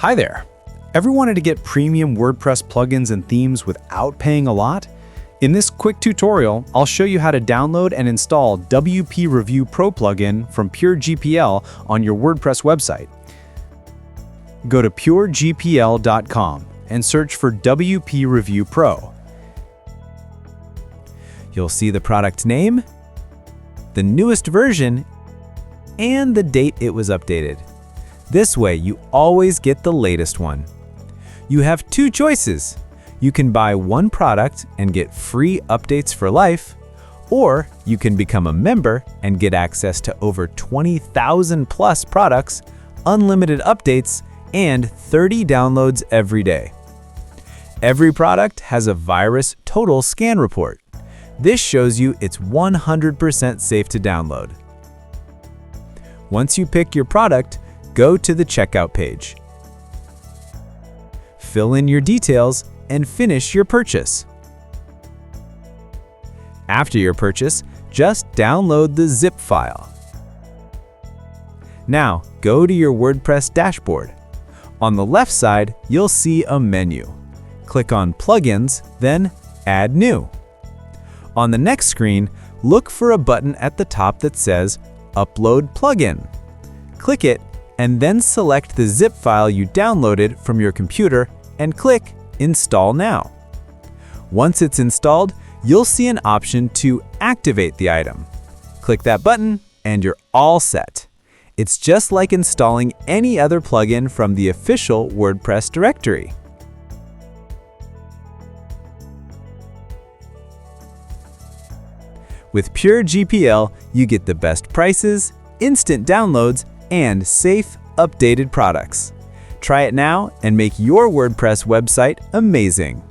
Hi there. Ever wanted to get premium WordPress plugins and themes without paying a lot? In this quick tutorial, I'll show you how to download and install WP Review Pro plugin from PureGPL on your WordPress website. Go to puregpl.com and search for WP Review Pro. You'll see the product name, the newest version, and the date it was updated. This way, you always get the latest one. You have two choices. You can buy one product and get free updates for life, or you can become a member and get access to over 20,000 plus products, unlimited updates, and 30 downloads every day. Every product has a virus total scan report. This shows you it's 100% safe to download. Once you pick your product, go to the checkout page. Fill in your details and finish your purchase. After your purchase, just download the zip file. Now, go to your WordPress dashboard. On the left side, you'll see a menu. Click on Plugins, then Add New. On the next screen, look for a button at the top that says Upload Plugin. Click it, and then select the zip file you downloaded from your computer and click Install Now. Once it's installed, you'll see an option to activate the item. Click that button and you're all set. It's just like installing any other plugin from the official WordPress directory. With PureGPL, you get the best prices, instant downloads, and safe, updated products. Try it now and make your WordPress website amazing.